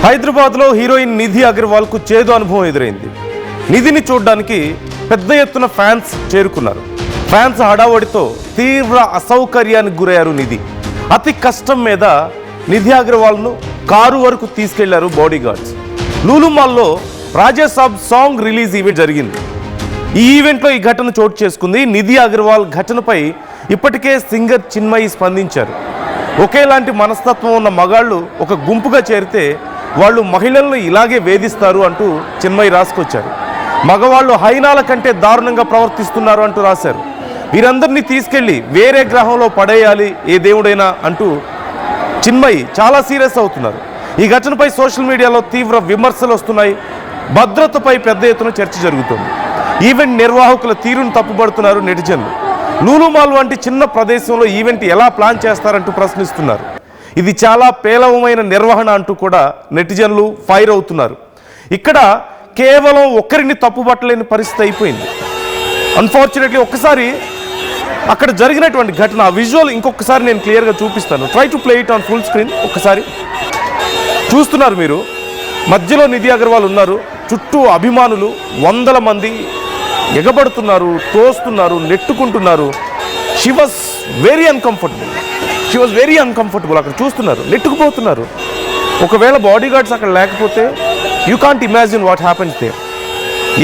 హైదరాబాద్లో హీరోయిన్ నిధి అగర్వాల్కు చేదు అనుభవం ఎదురైంది. నిధిని చూడడానికి పెద్ద ఎత్తున ఫ్యాన్స్ చేరుకున్నారు. ఫ్యాన్స్ హడావడితో తీవ్ర అసౌకర్యానికి గురయ్యారు. నిధి అతి కష్టం మీద నిధి అగర్వాల్ను కారు వరకు తీసుకెళ్లారు బాడీ గార్డ్స్. లూలు మాల్లో రాజాసాబ్ సాంగ్ రిలీజ్ ఈవెంట్ జరిగింది. ఈ ఈవెంట్లో ఈ ఘటన చోటు చేసుకుంది. నిధి అగర్వాల్ ఘటనపై ఇప్పటికే సింగర్ చిన్మయి స్పందించారు. ఒకేలాంటి మనస్తత్వం ఉన్న మగాళ్ళు ఒక గుంపుగా చేరితే వాళ్ళు మహిళలను ఇలాగే వేధిస్తారు అంటూ చిన్మయి రాసుకొచ్చారు. మగవాళ్ళు హైనాల కంటే దారుణంగా ప్రవర్తిస్తున్నారు అంటూ రాశారు. వీరందరినీ తీసుకెళ్లి వేరే గ్రహంలో పడేయాలి ఏ దేవుడైనా అంటూ చిన్మయి చాలా సీరియస్ అవుతున్నారు. ఈ ఘటనపై సోషల్ మీడియాలో తీవ్ర విమర్శలు వస్తున్నాయి. భద్రతపై పెద్ద ఎత్తున చర్చ జరుగుతోంది. ఈవెంట్ నిర్వాహకుల తీరును తప్పుపడుతున్నారు నెటిజన్లు. లూలు మాల్ వంటి చిన్న ప్రదేశంలో ఈవెంట్ ఎలా ప్లాన్ చేస్తారంటూ ప్రశ్నిస్తున్నారు. ఇది చాలా పేలవమైన నిర్వహణ అంటూ కూడా నెటిజన్లు ఫైర్ అవుతున్నారు. ఇక్కడ కేవలం ఒక్కరిని తప్పుపట్టలేని పరిస్థితి అయిపోయింది. అన్ఫార్చునేట్లీ ఒక్కసారి అక్కడ జరిగినటువంటి ఘటన విజువల్ ఇంకొకసారి నేను క్లియర్గా చూపిస్తాను. Try to play it on full screen. ఒక్కసారి చూస్తున్నారు మీరు. మధ్యలో నిధి అగర్వాల్ ఉన్నారు. చుట్టూ అభిమానులు వందల మంది ఎగబడుతున్నారు, తోస్తున్నారు, నెట్టుకుంటున్నారు. She was very uncomfortable. అక్కడ చూస్తున్నారు, నెట్టుకుపోతున్నారు. ఒకవేళ బాడీ గార్డ్స్ అక్కడ లేకపోతే you can't imagine what happens there.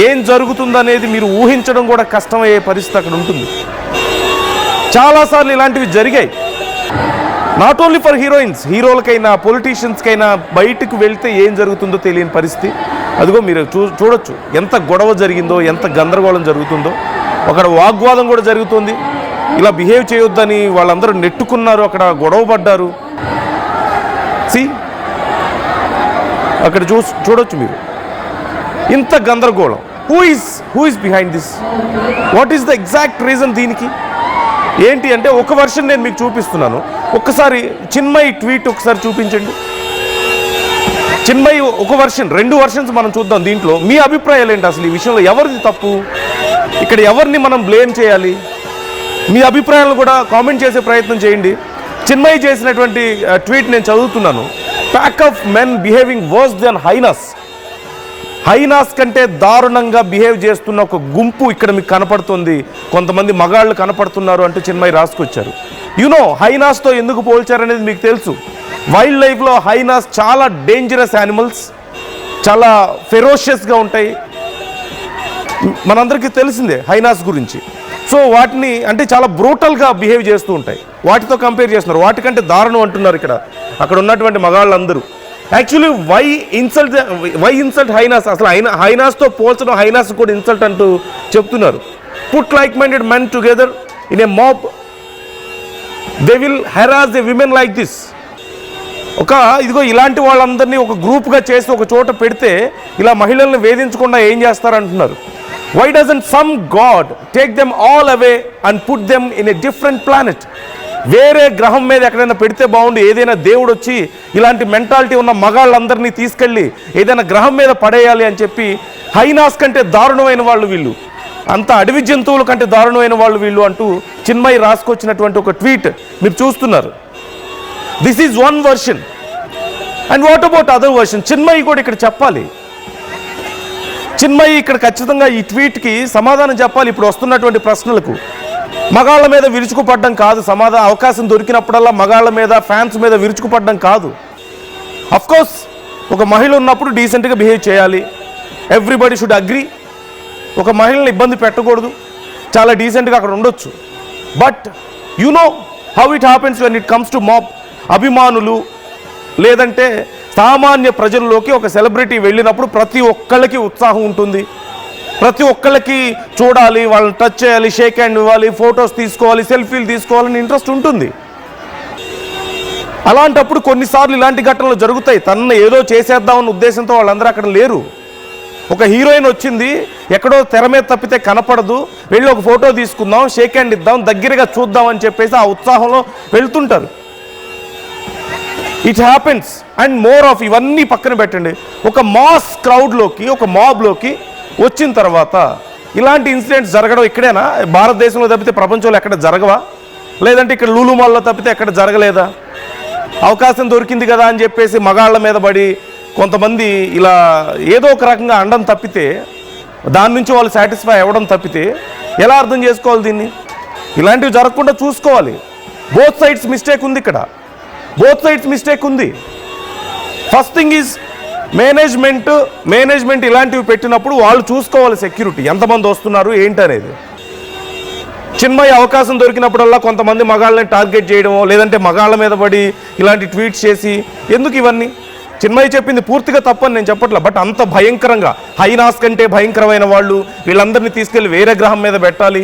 ఏం జరుగుతుందనేది మీరు ఊహించడం కూడా కష్టమయ్యే పరిస్థితి అక్కడ ఉంటుంది. చాలాసార్లు ఇలాంటివి జరిగాయి. నాట్ ఓన్లీ ఫర్ హీరోలకైనా పొలిటీషియన్స్కైనా బయటకు వెళ్తే ఏం జరుగుతుందో తెలియని పరిస్థితి. అదిగో మీరు చూడొచ్చు ఎంత గొడవ జరిగిందో, ఎంత గందరగోళం జరుగుతుందో. అక్కడ వాగ్వాదం కూడా జరుగుతుంది. ఇలా బిహేవ్ చేయొద్దని వాళ్ళందరూ నెట్టుకున్నారు, అక్కడ గొడవ పడ్డారు. అక్కడ చూడొచ్చు మీరు ఇంత గందరగోళం. Who is behind this? What is the exact reason దీనికి? ఏంటి అంటే ఒక వర్షన్ నేను మీకు చూపిస్తున్నాను. ఒక్కసారి చిన్మయి ట్వీట్ ఒకసారి చూపించండి. చిన్మయి ఒక వర్షన్, 2 వర్షన్స్ మనం చూద్దాం. దీంట్లో మీ అభిప్రాయాలు ఏంటి? అసలు ఈ విషయంలో ఎవరిది తప్పు? ఇక్కడ ఎవరిని మనం బ్లేమ్ చేయాలి? మీ అభిప్రాయాలను కూడా కామెంట్ చేసే ప్రయత్నం చేయండి. చిన్మయి చేసినటువంటి ట్వీట్ నేను చదువుతున్నాను. Pack of men behaving worse than hyenas కంటే దారుణంగా బిహేవ్ చేస్తున్న ఒక గుంపు ఇక్కడ మీకు కనపడుతుంది. కొంతమంది మగాళ్ళు కనపడుతున్నారు అంటూ చిన్మయి రాసుకొచ్చారు. హైనాస్తో ఎందుకు పోల్చారనేది మీకు తెలుసు. వైల్డ్ లైఫ్లో హైనాస్ చాలా డేంజరస్ యానిమల్స్, చాలా ఫెరోషియస్గా ఉంటాయి. మనందరికీ తెలిసిందే హైనాస్ గురించి. సో వాటిని అంటే చాలా బ్రూటల్గా బిహేవ్ చేస్తూ ఉంటాయి. వాటితో కంపేర్ చేస్తున్నారు. వాటికంటే దారుణం అంటున్నారు ఇక్కడ అక్కడ ఉన్నటువంటి మగాళ్ళందరూ. Actually why insult hyenas? అసలు హైనాస్తో పోల్చడం, హైనాస్ కూడా ఇన్సల్ట్ అంటూ చెప్తున్నారు. Put like minded men together in a mob, they will harass a women like this. ఇదిగో ఇలాంటి వాళ్ళందరినీ ఒక గ్రూప్గా చేసి ఒక చోట పెడితే ఇలా మహిళల్ని వేధించకుండా ఏం చేస్తారంటున్నారు. Why doesn't some god take them all away and put them in a different planet? వేరే గ్రహం మీద ఎక్కడైనా పెడితే బాగుండు. ఏదైనా దేవుడు వచ్చి ఇలాంటి మెంటాలిటీ ఉన్న మగాళ్ళందరినీ తీసుకెళ్ళి ఏదైనా గ్రహం మీద పడేయాలి అని చెప్పి, హైనాస్ కంటే దారుణమైన వాళ్ళు వీళ్ళు, అంత అడవి జంతువుల కంటే దారుణమైన వాళ్ళు వీళ్ళు అంటూ చిన్మయి రాసుకొచ్చినటువంటి ఒక ట్వీట్ మీరు చూస్తున్నారు. This is one version. And what about other version? Chinmayi కూడా ఇక్కడ చెప్పాలి. చిన్మయి ఇక్కడ ఖచ్చితంగా ఈ ట్వీట్కి సమాధానం చెప్పాలి. ఇప్పుడు వస్తున్నటువంటి ప్రశ్నలకు మగాళ్ళ మీద విరుచుకుపడ్డం కాదు అవకాశం దొరికినప్పుడల్లా మగాళ్ళ మీద, ఫ్యాన్స్ మీద విరుచుకుపడ్డం కాదు. అఫ్కోర్స్ ఒక మహిళ ఉన్నప్పుడు డీసెంట్గా బిహేవ్ చేయాలి. Everybody should agree. ఒక మహిళని ఇబ్బంది పెట్టకూడదు, చాలా డీసెంట్గా అక్కడ ఉండొచ్చు. But you know how it happens when it comes to mob. అభిమానులు లేదంటే సామాన్య ప్రజల్లోకి ఒక సెలబ్రిటీ వెళ్ళినప్పుడు ప్రతి ఒక్కళ్ళకి ఉత్సాహం ఉంటుంది. ప్రతి ఒక్కళ్ళకి చూడాలి, వాళ్ళని టచ్ చేయాలి, షేక్ హ్యాండ్ ఇవ్వాలి, ఫొటోస్ తీసుకోవాలి, సెల్ఫీలు తీసుకోవాలని ఇంట్రెస్ట్ ఉంటుంది. అలాంటప్పుడు కొన్నిసార్లు ఇలాంటి ఘటనలు జరుగుతాయి. తనను ఏదో చేసేద్దామన్న ఉద్దేశంతో వాళ్ళందరూ అక్కడ లేరు. ఒక హీరోయిన్ వచ్చింది, ఎక్కడో తెర మీద తప్పితే కనపడదు, వెళ్ళి ఒక ఫోటో తీసుకుందాం, షేక్ హ్యాండ్ ఇద్దాం, దగ్గరగా చూద్దాం అని చెప్పేసి ఆ ఉత్సాహంలో వెళ్తుంటారు. It happens. And more of ఇవన్నీ పక్కన పెట్టండి. ఒక మాస్ క్రౌడ్లోకి, ఒక మాబ్లోకి వచ్చిన తర్వాత ఇలాంటి ఇన్సిడెంట్స్ జరగడం ఇక్కడేనా? భారతదేశంలో తప్పితే ప్రపంచంలో ఎక్కడ జరగవా? లేదంటే ఇక్కడ లూలు మాల్లో తప్పితే ఎక్కడ జరగలేదా? అవకాశం దొరికింది కదా అని చెప్పేసి మగాళ్ళ మీద పడి కొంతమంది ఇలా ఏదో ఒక రకంగా అండం తప్పితే, దాని నుంచి వాళ్ళు సాటిస్ఫై అవ్వడం తప్పితే ఎలా అర్థం చేసుకోవాలి దీన్ని? ఇలాంటివి జరగకుండా చూసుకోవాలి. బోత్ సైడ్స్ మిస్టేక్ ఉంది ఇక్కడ, బోత్ సైడ్స్ మిస్టేక్ ఉంది. ఫస్ట్ థింగ్ ఈజ్ మేనేజ్మెంట్ ఇలాంటివి పెట్టినప్పుడు వాళ్ళు చూసుకోవాలి సెక్యూరిటీ, ఎంతమంది వస్తున్నారు ఏంటి అనేది. చిన్మయి అవకాశం దొరికినప్పుడల్లా కొంతమంది మగాళ్ళని టార్గెట్ చేయడమో, లేదంటే మగాళ్ళ మీద పడి ఇలాంటి ట్వీట్స్ చేసి ఎందుకు ఇవన్నీ? చిన్మయి చెప్పింది పూర్తిగా తప్పని నేను చెప్పట్లా, బట్ అంత భయంకరంగా హైనాస్ కంటే భయంకరమైన వాళ్ళు వీళ్ళందరినీ తీసుకెళ్ళి వేరే గ్రహం మీద పెట్టాలి,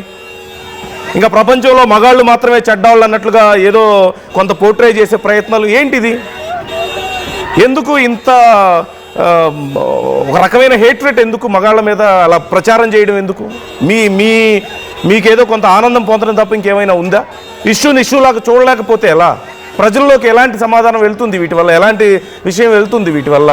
ఇంకా ప్రపంచంలో మగాళ్ళు మాత్రమే చెడ్డవాళ్ళు అన్నట్లుగా ఏదో కొంత పోర్ట్రే చేసే ప్రయత్నాలు ఏంటిది? ఎందుకు ఇంత ఒక రకమైన హేట్రెట్ ఎందుకు మగాళ్ళ మీద అలా ప్రచారం చేయడం ఎందుకు? మీకేదో కొంత ఆనందం పొందడం తప్ప ఇంకేమైనా ఉందా? ఇష్యూలాగా చూడలేకపోతే ఎలా? ప్రజల్లోకి ఎలాంటి సమాధానం వెళ్తుంది వీటి వల్ల? ఎలాంటి విషయం వెళ్తుంది వీటి వల్ల?